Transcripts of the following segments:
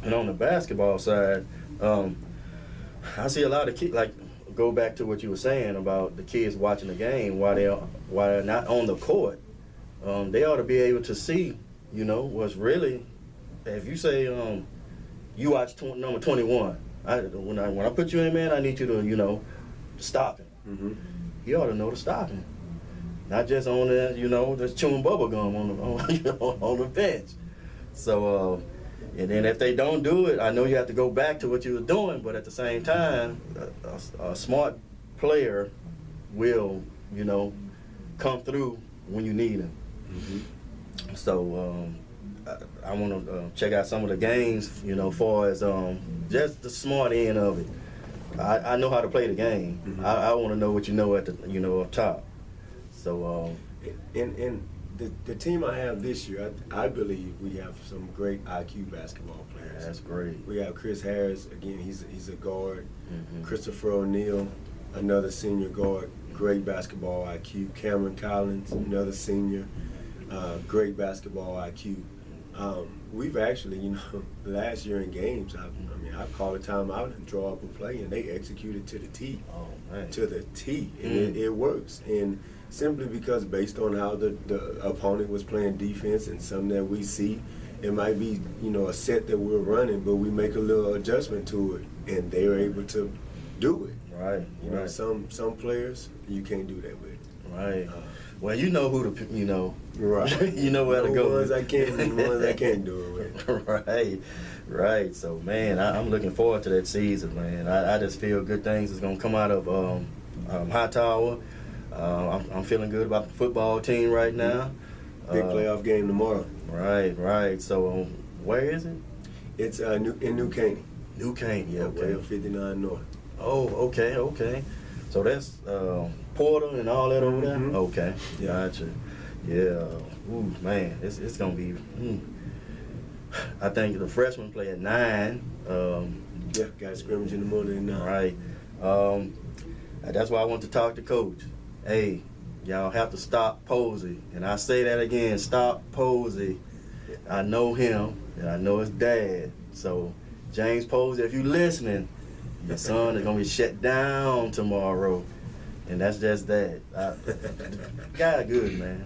And on the basketball side, I see a lot of kids, like, go back to what you were saying about the kids watching the game while they're not on the court. They ought to be able to see, what's really, if you say you watch number 21, when I put you in, man, I need you to, stop him. Mm-hmm. He ought to know to stop him. Not just on the, just chewing bubble gum on the bench. So, and then if they don't do it, I know you have to go back to what you were doing, but at the same time, a smart player will, come through when you need him. Mm-hmm. So I want to check out some of the games, far as just the smart end of it. I know how to play the game. Mm-hmm. I want to know what you know at the, up top. So in the team I have this year, I believe we have some great IQ basketball players. That's great. We have Chris Harris, again, he's a guard. Mm-hmm. Christopher O'Neal, another senior guard, great basketball IQ. Cameron Collins, another senior, great basketball IQ. We've actually, last year in games, I called a timeout and draw up a play, and they executed to the T. Oh, man. To the T, and it works. And simply because based on how the opponent was playing defense and something that we see, it might be, a set that we're running, but we make a little adjustment to it, and they're able to do it. Right. Right. Some players you can't do that with. Right. Well, you know who to, Right. you know where to go. The ones I can, and the ones I can't do it with. Right. So, man, I'm looking forward to that season, man. I just feel good things is going to come out of Hightower. I'm feeling good about the football team right now. Big playoff game tomorrow. Right. So, where is it? It's in New Caney. New Caney, yeah. Okay. 59 North. Oh, okay. So that's Porter and all that over there? Mm-hmm. Okay, Yeah. gotcha. Yeah. Ooh, man, it's going to be, I think the freshmen play at 9. Yeah, got a scrimmage in the morning at 9. Right. That's why I want to talk to Coach. Hey, y'all have to stop Posey. And I say that again, stop Posey. I know him, and I know his dad. So, James Posey, if you're listening, your son is going to be shut down tomorrow. And that's just that. Guy good, man.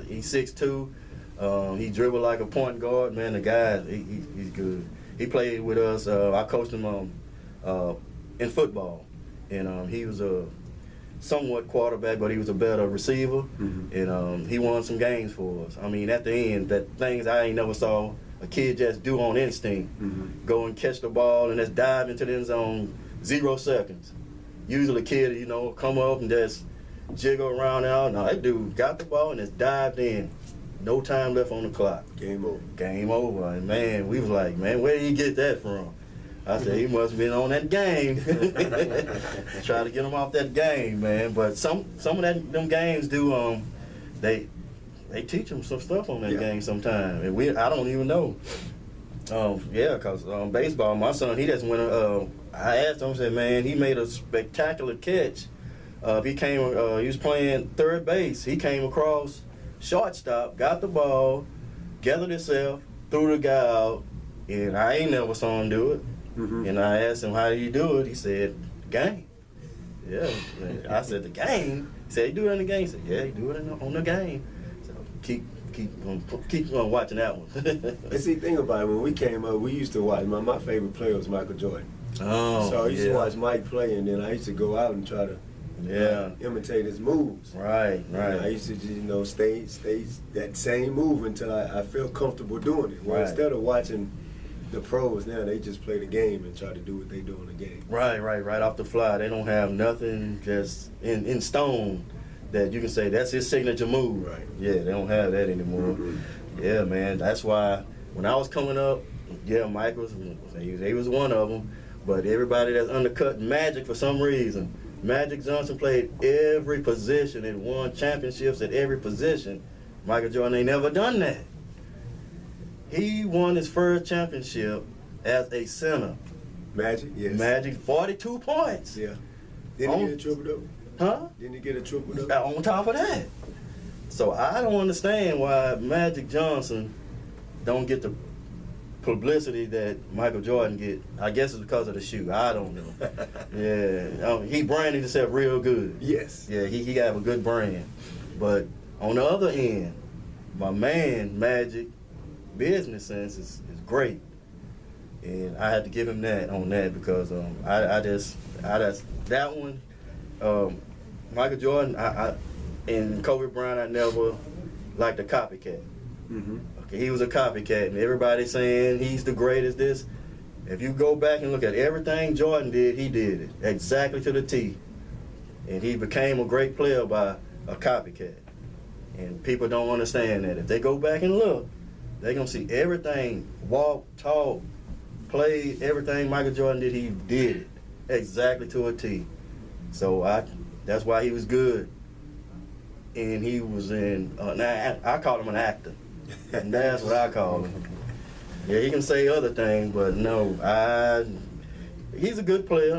He's 6'2". He dribble like a point guard, man. The guy, he's good. He played with us. I coached him in football. And he was a somewhat quarterback, but he was a better receiver. Mm-hmm. And he won some games for us. I mean, at the end, that things I ain't never saw a kid just do on instinct. Mm-hmm. Go and catch the ball and just dive into the end zone 0 seconds. Usually a kid, come up and just jiggle around out. No, that dude got the ball and just dived in. No time left on the clock. Game over. And, man, we was like, man, where did he get that from? I said, he must have been on that game. Try to get him off that game, man. But some of them games do, they teach them some stuff on that game sometimes. And I don't even know. Because baseball, my son, he just went, I asked him, I said, man, he made a spectacular catch. He was playing third base. He came across shortstop, got the ball, gathered himself, threw the guy out, and I ain't never saw him do it. Mm-hmm. And I asked him, how did he do it? He said, game. Yeah. I said, the game? He said, he do it in the game. He said, yeah, he do it on the game. So keep watching that one. And see, think about it. When we came up, we used to watch. My favorite player was Michael Jordan. Oh, so I used to watch Mike play, and then I used to go out and try to imitate his moves. Right. And I used to just, stay that same move until I felt comfortable doing it. Well, instead of watching the pros now, they just play the game and try to do what they do in the game. Right off the fly. They don't have nothing just in stone that you can say that's his signature move. Right. Yeah, they don't have that anymore. Mm-hmm. Yeah, man. That's why when I was coming up, Mike was one of them. But everybody that's undercut Magic for some reason. Magic Johnson played every position and won championships at every position. Michael Jordan ain't never done that. He won his first championship as a center. Magic, yes. Magic, 42 points. Yeah. Didn't he get a triple-double? Huh? Didn't he get a triple-double? On top of that. So I don't understand why Magic Johnson don't get the publicity that Michael Jordan get, I guess it's because of the shoe. I don't know. Yeah, he branded himself real good. Yes. Yeah, he got a good brand. But on the other end, my man Magic business sense is great, and I had to give him that on that because that one, Michael Jordan, and Kobe Bryant, I never liked a copycat. Mm-hmm. Okay, he was a copycat, and everybody saying he's the greatest. This, if you go back and look at everything Jordan did, he did it exactly to the T, and he became a great player by a copycat. And people don't understand that. If they go back and look, they're gonna see everything, walk, talk, play, everything Michael Jordan did, he did it exactly to a T. So that's why he was good. And he was in, I call him an actor. And that's what I call him. Yeah, he can say other things, but no, he's a good player.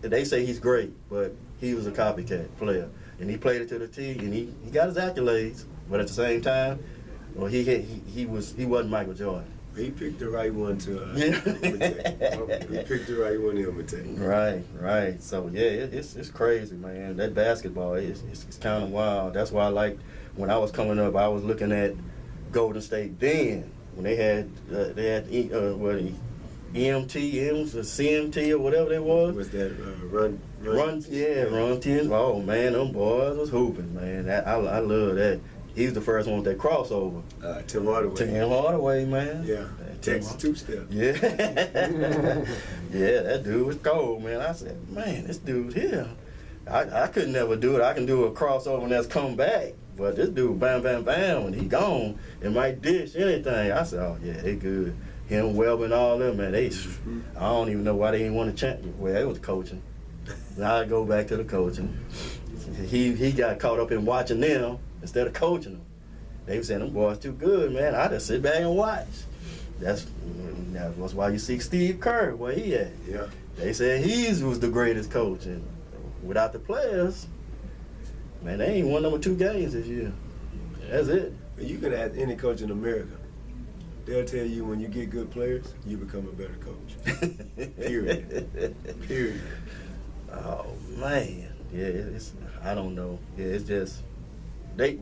They say he's great, but he was a copycat player. And he played it to the T, and he got his accolades, but at the same time, well, he wasn't Michael Jordan. He picked the right one to imitate. He picked the right one to imitate. Right. So yeah, it's crazy, man. That basketball it's kind of wild. That's why I liked when I was coming up. I was looking at Golden State then when they had EMT, CMT, or whatever it was. Was that run? Yeah, run 10. Oh man, them boys was hooping, man. I love that. He was the first one with that crossover. Tim Hardaway, man. Yeah, Texas two-step. Yeah. Yeah, that dude was cold, man. I said, man, this dude's here. I could never do it. I can do a crossover and that's come back. But this dude, bam, bam, bam, when he gone, it might dish anything. I said, oh, yeah, they good. Him, Webb, and all them, man, I don't even know why they didn't want to champion. Well, it was coaching. Now I go back to the coaching. He got caught up in watching them instead of coaching them. They were saying, them boys too good, man. I just sit back and watch. That's why you see Steve Kerr, where he at. Yeah. They said he was the greatest coach. And without the players, man, they ain't won number 2 games this year. That's it. You can ask any coach in America. They'll tell you when you get good players, you become a better coach. Period. Oh, man. Yeah, I don't know. Yeah, it's just they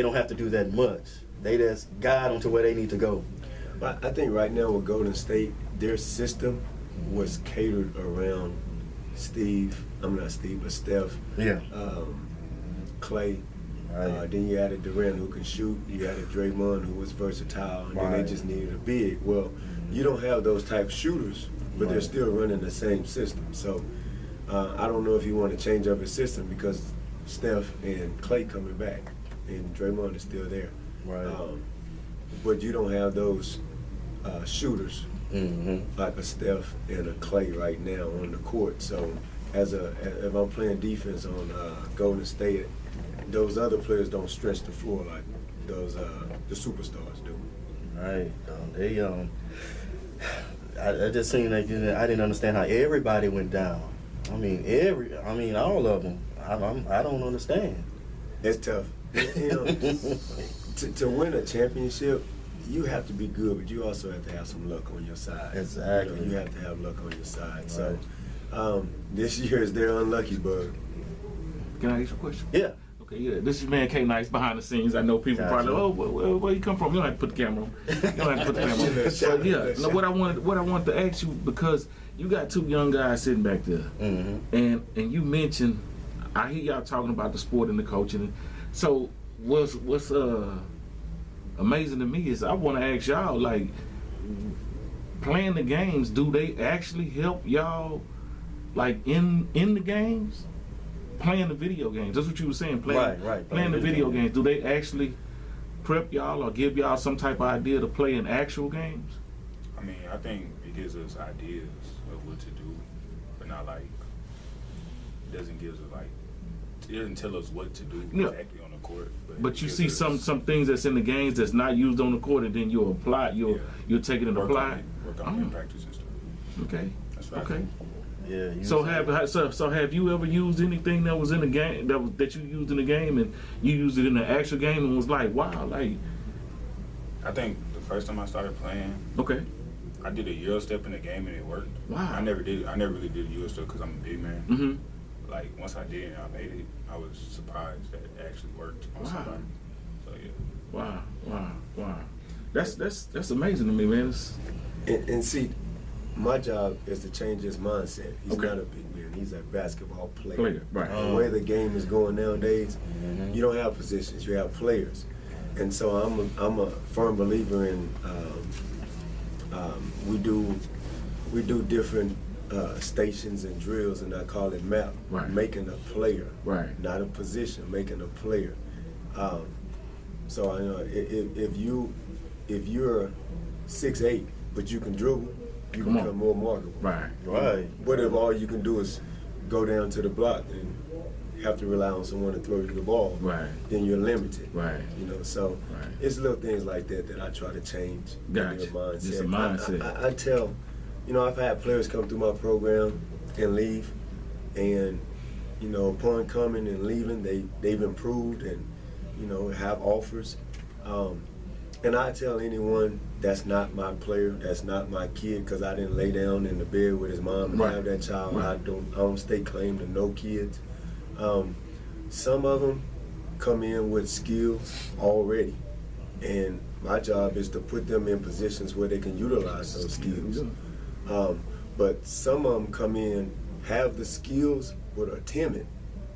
don't have to do that much. They just guide them to where they need to go. But I think right now with Golden State, their system was catered around Steph. Yeah. Clay. Right. Then you added Durant, who can shoot. You added Draymond, who was versatile. And then they just needed a big. Well, you don't have those type of shooters, but they're still running the same system. So I don't know if you want to change up his system because Steph and Clay coming back, and Draymond is still there. Right. But you don't have those shooters like a Steph and a Clay right now on the court. So if I'm playing defense on Golden State, those other players don't stretch the floor like those the superstars do. Right. I just seen like I didn't understand how everybody went down. I mean all of them. I don't understand. It's tough. To win a championship, you have to be good, but you also have to have some luck on your side. Exactly. You have to have luck on your side. Right. So this year is their unlucky bug. Can I ask you a question? Yeah. Okay, yeah. This is man K Nice behind the scenes. I know people probably, where you come from? You don't have to put the camera on. You don't have to put the camera on. But yeah, no, what I wanted to ask you, because you got 2 young guys sitting back there, and you mentioned, I hear y'all talking about the sport and the coaching. So what's amazing to me is I want to ask y'all, like, playing the games, do they actually help y'all, like, in the games? Playing the video games. That's what you were saying. Playing the video games. Do they actually prep y'all or give y'all some type of idea to play in actual games? I mean, I think it gives us ideas of what to do, but not like it doesn't tell us what to do exactly on the court. But you see some things that's in the games that's not used on the court, and then you'll apply. You'll take it and apply it. Work on it in practice and stuff. Okay. That's right. Okay. Yeah. So have you ever used anything that was in the game that you used in the game and you used it in the actual game and was like, wow, like? I think the the first time I started playing, Okay. I did a Euro step in the game and it worked. Wow. I never really did a Euro step because I'm a big man. Mm-hmm. Like once I did and I made it, I was surprised that it actually worked on Wow. somebody. So yeah. Wow. That's amazing to me, man. And see, my job is to change his mindset. He's Okay. not a big man. He's a basketball player. Right. The way the game is going nowadays, you don't have positions. You have players. And so I'm a firm believer in we do different stations and drills, and I call it MAP, Right. making a player, Right. not a position, making a player. So I know if you're 6'8", but you can dribble, you Come on. become more marketable. Right. What if all you can do is go down to the block and have to rely on someone to throw you the ball? Right. Then you're limited. Right. You know, so Right. it's little things like that I try to change. in Gotcha. their mindset. Just a mindset. I tell, I've had players come through my program and leave, and upon coming and leaving, they've improved and have offers. And I tell anyone that's not my player, that's not my kid, because I didn't lay down in the bed with his mom and Right. have that child. Right. I don't stake claim to no kids. Some of them come in with skills already, and my job is to put them in positions where they can utilize those skills. But some of them come in, have the skills, but are timid.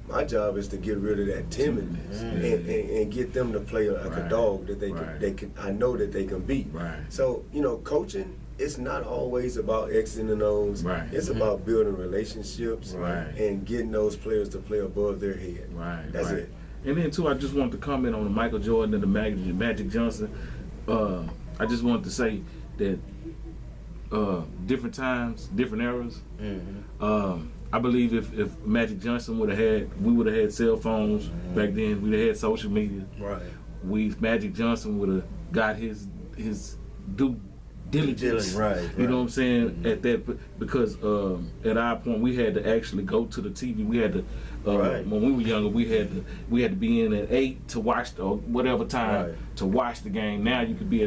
My job is to get rid of that timidness and get them to play like Right. a dog that Right. they can. I know that they can beat. Right. So coaching, it's not always about X's and O's. Right. It's about building relationships Right. and getting those players to play above their head. Right. That's right. it. And then too, I just wanted to comment on the Michael Jordan and the Magic Johnson. I just wanted to say that different times, different eras. I believe if Magic Johnson we would have had cell phones back then. We'd have had social media. Right. Magic Johnson would have got his due diligence. Right. You know what I'm saying? At that, because at our point we had to actually go to the TV. We had to Right. when we were younger. We had to be in at 8 to watch or whatever time Right. to watch the game. Now you could be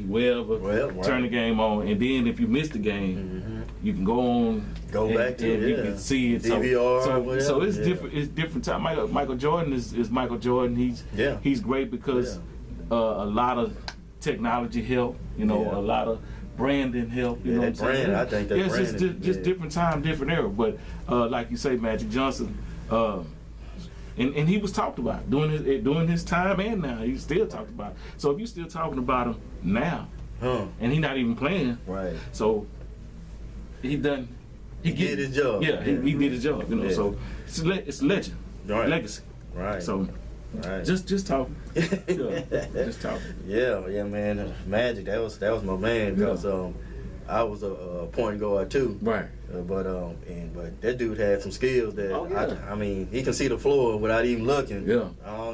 wherever, Right. turn the game on, and then if you miss the game, you can go on. Go and, back to and it, you yeah. can see it. DVR, so whatever, it's yeah. different. It's different time. Michael Jordan is Michael Jordan. He's great because a lot of technology help. A lot of branding help. You know what I'm saying? Brand, I think that it's branding, just different time, different era. But like you say, Magic Johnson. And he was talked about during his time and now. He's still talked about. So if you're still talking about him now, and he's not even playing, Right. so he did his job. Yeah, he did his job. Yeah. So it's legend, Right. legacy. Right. So right. just talking, just talking. Yeah, man. Magic, that was my man because I was a point guard too. Right. But that dude had some skills that I mean, he can see the floor without even looking. Yeah.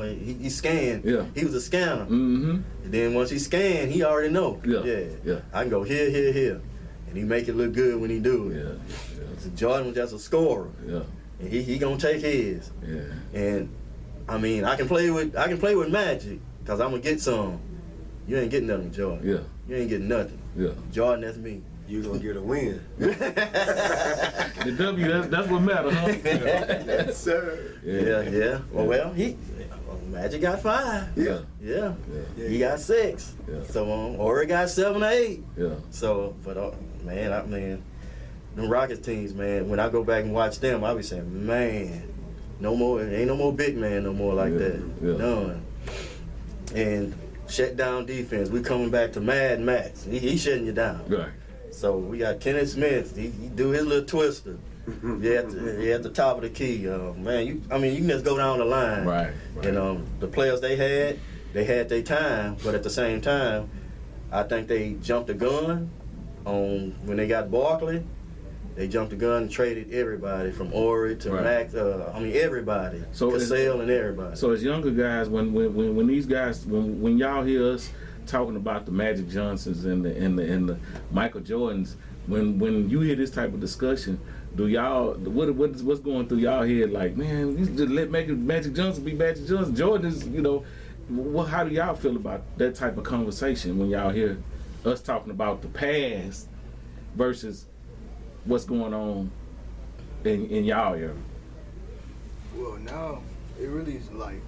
He scanned. Yeah. He was a scanner. Mm-hmm. And then once he scanned, he already know. Yeah. I can go here, and he make it look good when he do it. Yeah. So Jordan was just a scorer. Yeah. And he gonna take his. Yeah. And I mean, I can play with Magic because I'm gonna get some. You ain't getting nothing, Jordan. Yeah. You ain't getting nothing. Yeah. Jordan, that's me. You're going to get a win. The W, that's what matters, huh? Yes, sir. Yeah. Well, Magic got 5. Yeah. Yeah. He got 6. Yeah. So Ori got 7 or 8. Yeah. So, but man, them Rockets teams, man. When I go back and watch them, I be saying, man, no more. Ain't no more big man no more like that. Yeah. None. And shut down defense. We coming back to Mad Max. He shutting you down. Right. So we got Kenneth Smith. He do his little twister. He at the top of the key. Man, you can just go down the line. Right. And the players they had their time, but at the same time, I think they jumped the gun on when they got Barkley. They jumped the gun and traded everybody from Ori to Max. Everybody. So Cassell and everybody. So as younger guys, when these guys, when y'all hear us talking about the Magic Johnsons and the Michael Jordans, when you hear this type of discussion, do y'all what's going through y'all head? Like, man, you just let Magic Johnson be Magic Johnson. Jordan is, how do y'all feel about that type of conversation when y'all hear us talking about the past versus what's going on in y'all era? Well, now it really is like,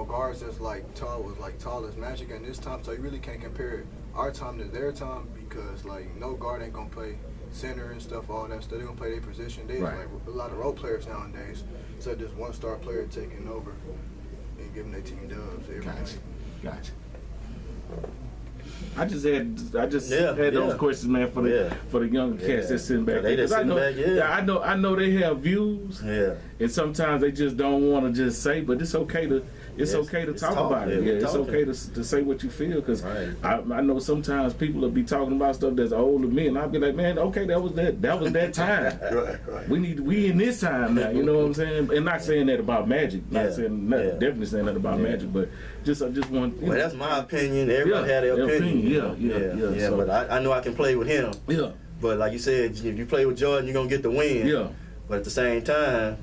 guards that's tall as Magic in this time, so you really can't compare our time to their time because no guard ain't gonna play center and stuff, all that stuff. They're gonna play their position. There's a lot of role players nowadays, so just one star player taking over and giving their team dubs. Gotcha. I just had those questions, man, for the young cats that's sitting back there. I know they have views, and sometimes they just don't want to just say, but it's okay to talk about it. It's okay to say what you feel, because I know sometimes people will be talking about stuff that's old to me, and I'll be like, man, okay, that was that time. Right. We in this time now. You know what I'm saying? And not saying that about Magic. Definitely saying that about Magic, but I just want. Well, that's my opinion. Everybody had their opinion. So, but I know I can play with him. Yeah. But like you said, if you play with Jordan, you're gonna get the win. Yeah. But at the same time,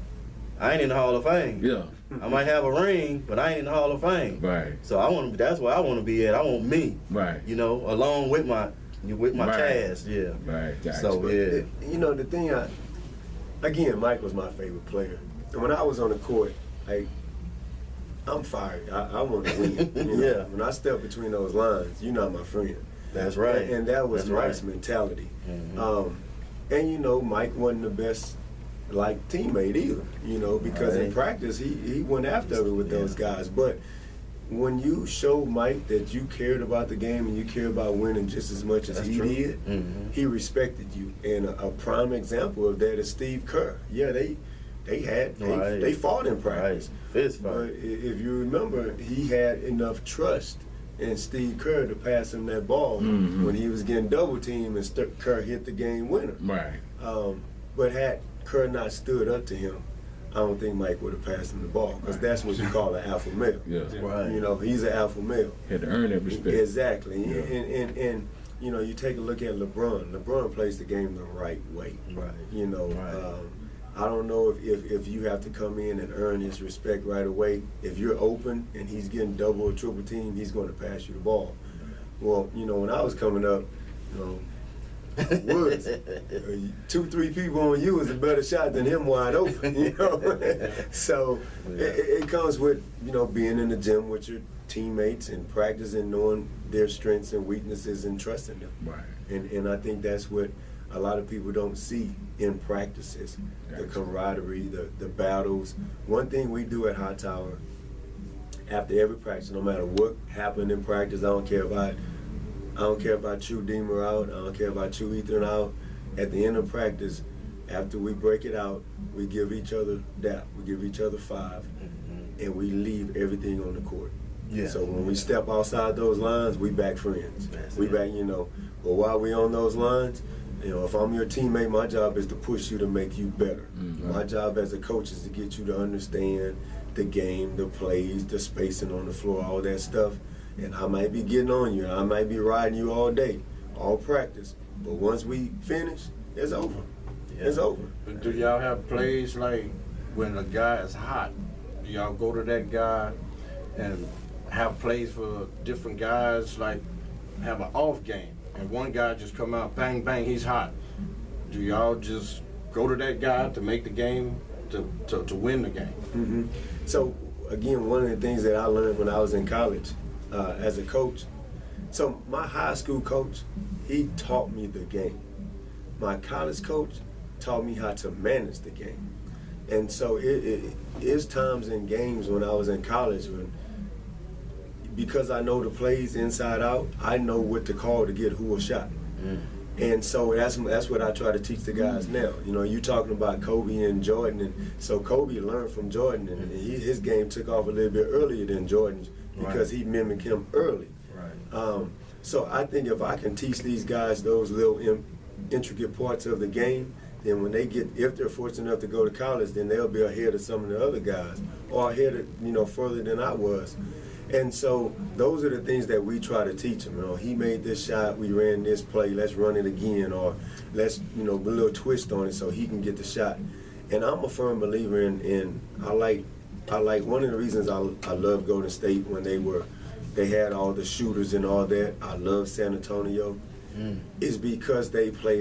I ain't in the Hall of Fame. Yeah. I might have a ring, but I ain't in the Hall of Fame. Right. So that's where I want to be at. I want me. Right. Along with my cast. Yeah. Right. Gotcha. So the thing, again, Mike was my favorite player. And when I was on the court, I'm fired. I want to win. When I step between those lines, you're not my friend. That's right. And that was Mike's mentality. Mm-hmm. Mike wasn't the best teammate either, because in practice he went after it with those guys. But when you showed Mike that you cared about the game and you cared about winning just as much as he did, he respected you. And a prime example of that is Steve Kerr. Yeah, they fought in practice. Fist fight. But if you remember, he had enough trust in Steve Kerr to pass him that ball when he was getting double teamed and Kerr hit the game winner. Right. But had Kerr not stood up to him, I don't think Mike would have passed him the ball, because that's what you call an alpha male. Yeah. Right. He's an alpha male. Had to earn that respect. Exactly. Yeah. And you take a look at LeBron. LeBron plays the game the right way. Right. I don't know if you have to come in and earn his respect right away. If you're open and he's getting double or triple team, he's going to pass you the ball. Well, when I was coming up, Woods, 2-3 people on you is a better shot than him wide open. So it comes with being in the gym with your teammates and practice and knowing their strengths and weaknesses and trusting them. Right. And I think that's what a lot of people don't see in practices. Gotcha. The camaraderie, the battles. One thing we do at Hightower, after every practice, no matter what happened in practice, I don't care if I chew Deemer out, I don't care if I chew Ethan out. At the end of practice, after we break it out, we give each other dap, we give each other 5, and we leave everything on the court. Yeah. So when we step outside those lines, we back friends. We back, but while we on those lines, if I'm your teammate, my job is to push you to make you better. Mm-hmm. My job as a coach is to get you to understand the game, the plays, the spacing on the floor, all that stuff. And I might be getting on you, I might be riding you all day, all practice. But once we finish, it's over. Yeah. It's over. But do y'all have plays like when a guy is hot? Do y'all go to that guy and have plays for different guys, like have an off game? And one guy just come out, bang, bang, he's hot. Do y'all just go to that guy to make the game, to win the game? Mm-hmm. So, again, one of the things that I learned when I was in college as a coach, so my high school coach, he taught me the game. My college coach taught me how to manage the game. And so it's times in games when I was in college when, because I know the plays inside out, I know what to call to get who a shot. And so that's what I try to teach the guys now. You talking about Kobe and Jordan, and so Kobe learned from Jordan, and his game took off a little bit earlier than Jordan's because he mimicked him early. Right. So I think if I can teach these guys those little intricate parts of the game, then when if they're fortunate enough to go to college, then they'll be ahead of some of the other guys, or ahead of, further than I was. And so those are the things that we try to teach them. He made this shot, we ran this play, let's run it again, or let's, put a little twist on it so he can get the shot. And I'm a firm believer in I like I like one of the reasons I love Golden State when they had all the shooters and all that. I love San Antonio is because they play